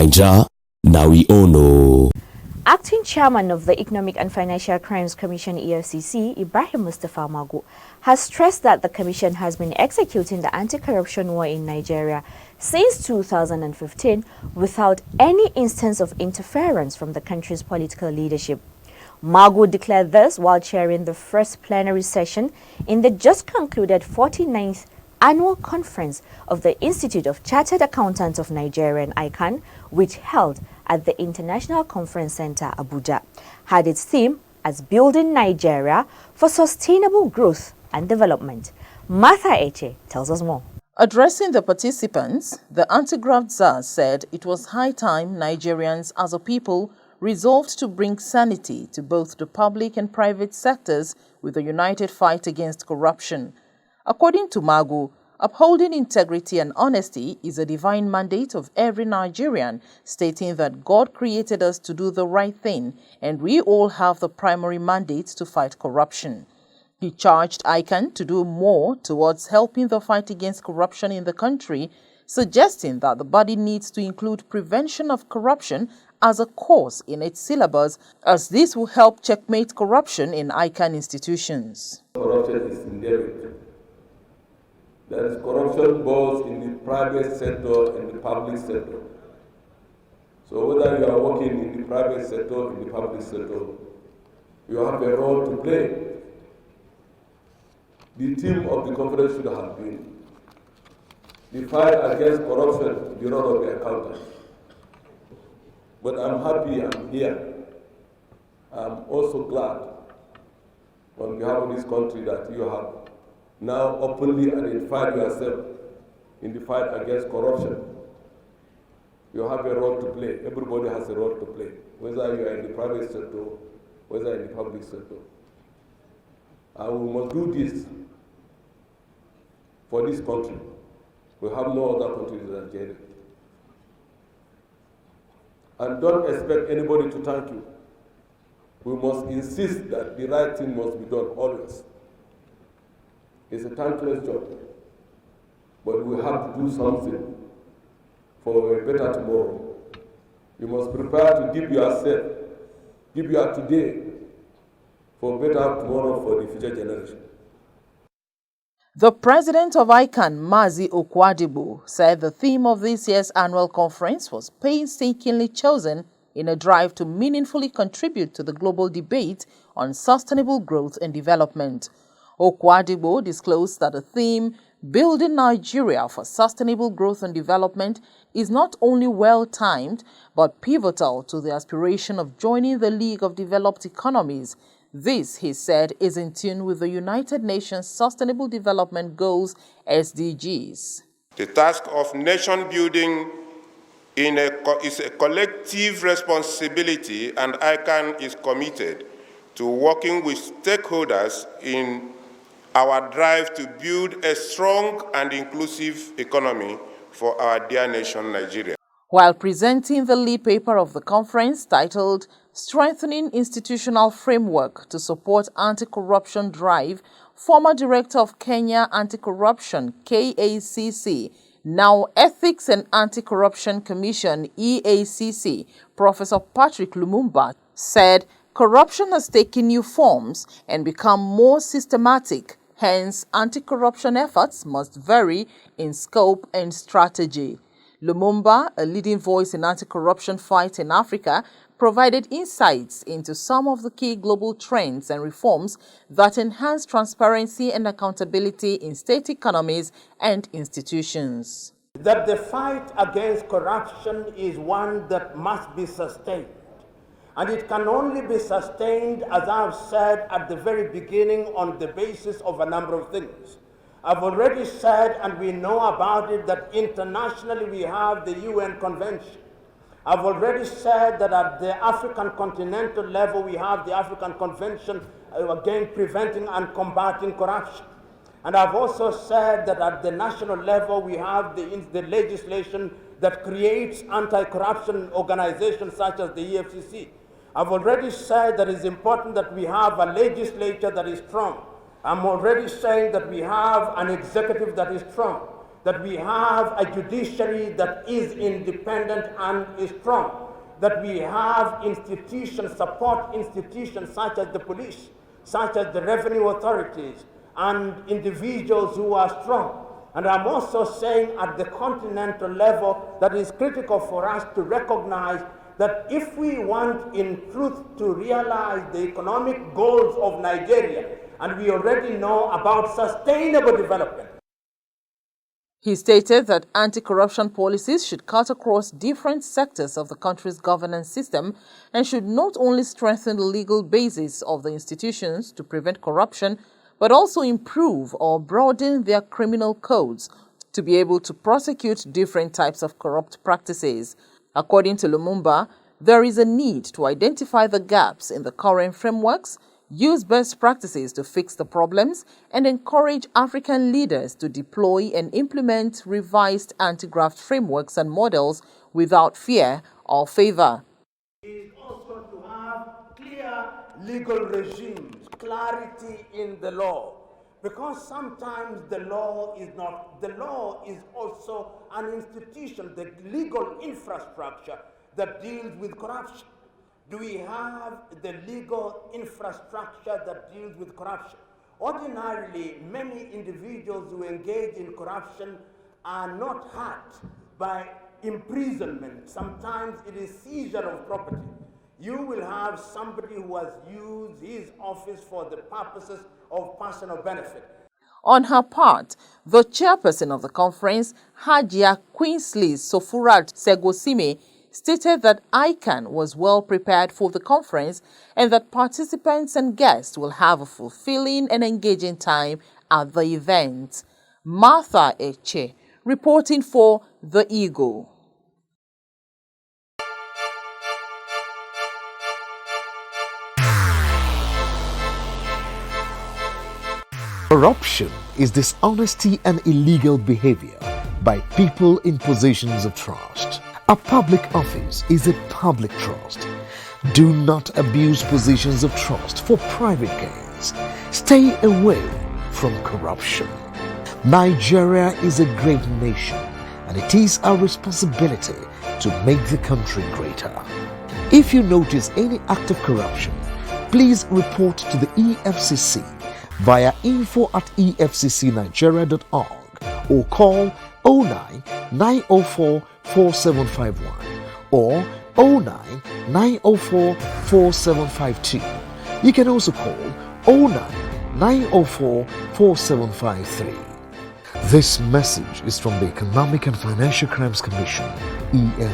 Naija, now we all know. Acting Chairman of the Economic and Financial Crimes Commission EFCC, Ibrahim Mustafa Magu, has stressed that the Commission has been executing the anti-corruption war in Nigeria since 2015 without any instance of interference from the country's political leadership. Magu declared this while chairing the first plenary session in the just concluded 49th Annual Conference of the Institute of Chartered Accountants of Nigeria (ICAN), which held at the International Conference Center, Abuja, had its theme as Building Nigeria for Sustainable Growth and Development. Martha Eche tells us more. Addressing the participants, the anti-graft czar said it was high time Nigerians as a people resolved to bring sanity to both the public and private sectors with a united fight against corruption. According to Magu, upholding integrity and honesty is a divine mandate of every Nigerian, stating that God created us to do the right thing and we all have the primary mandate to fight corruption. He charged ICAN to do more towards helping the fight against corruption in the country, suggesting that the body needs to include prevention of corruption as a course in its syllabus, as this will help checkmate corruption in ICAN institutions. Corruption is endemic. There is corruption both in the private sector and the public sector. So whether you are working in the private sector or in the public sector, you have a role to play. The theme of the conference should have been the fight against corruption, the role of the accountant. But I'm happy I'm here. I'm also glad on behalf of this country that you have now openly identified yourself in the fight against corruption. You have a role to play. Everybody has a role to play, whether you are in the private sector, whether in the public sector. And we must do this for this country. We have no other country than Nigeria. And don't expect anybody to thank you. We must insist that the right thing must be done always. It's a thankless job, but we have to do something for a better tomorrow. You must prepare to give yourself, give your today for a better tomorrow for the future generation. The president of ICAN, Mazi Okwadibu, said the theme of this year's annual conference was painstakingly chosen in a drive to meaningfully contribute to the global debate on sustainable growth and development. Okwadibu disclosed that the theme, Building Nigeria for Sustainable Growth and Development, is not only well-timed, but pivotal to the aspiration of joining the League of Developed Economies. This, he said, is in tune with the United Nations Sustainable Development Goals, SDGs. The task of nation building is a collective responsibility, and ICAN is committed to working with stakeholders in our drive to build a strong and inclusive economy for our dear nation, Nigeria. While presenting the lead paper of the conference titled Strengthening Institutional Framework to Support Anti-Corruption Drive, former director of Kenya Anti-Corruption, KACC, now Ethics and Anti-Corruption Commission, EACC, Professor Patrick Lumumba, said corruption has taken new forms and become more systematic. Hence, anti-corruption efforts must vary in scope and strategy. Lumumba, a leading voice in anti-corruption fight in Africa, provided insights into some of the key global trends and reforms that enhance transparency and accountability in state economies and institutions. That the fight against corruption is one that must be sustained. And it can only be sustained, as I've said at the very beginning, on the basis of a number of things. I've already said, and we know about it, that internationally we have the UN Convention. I've already said that at the African continental level we have the African Convention again preventing and combating corruption. And I've also said that at the national level we have the legislation that creates anti-corruption organizations such as the EFCC. I've already said that it's important that we have a legislature that is strong. I'm already saying that we have an executive that is strong. that we have a judiciary that is independent and is strong, that we have institutions, support institutions such as the police, such as the revenue authorities, and individuals who are strong. And I'm also saying at the continental level that it's critical for us to recognize that if we want in truth to realize the economic goals of Nigeria, and we already know about sustainable development. He stated that anti-corruption policies should cut across different sectors of the country's governance system and should not only strengthen the legal basis of the institutions to prevent corruption, but also improve or broaden their criminal codes to be able to prosecute different types of corrupt practices. According to Lumumba, there is a need to identify the gaps in the current frameworks, use best practices to fix the problems, and encourage African leaders to deploy and implement revised anti-graft frameworks and models without fear or favor. It is also to have clear legal regimes, clarity in the law, because sometimes the law is also an institution, the legal infrastructure that deals with corruption. Do we have the legal infrastructure that deals with corruption? Ordinarily, many individuals who engage in corruption are not hurt by imprisonment. Sometimes it is seizure of property. You will have somebody who has used his office for the purposes of personal benefit. On her part, the chairperson of the conference, Hajia Queensley Sofurat Segosime, stated that ICANN was well prepared for the conference and that participants and guests will have a fulfilling and engaging time at the event. Martha Eche, reporting for The Eagle. Corruption is dishonesty and illegal behavior by people in positions of trust. A public office is a public trust. Do not abuse positions of trust for private gains. Stay away from corruption. Nigeria is a great nation, and it is our responsibility to make the country greater. If you notice any act of corruption, please report to the EFCC via info@efccnigeria.org or call 09 904 4751 or 09 904 4752. You can also call 09 904 4753. This message is from the Economic and Financial Crimes Commission, EFCC.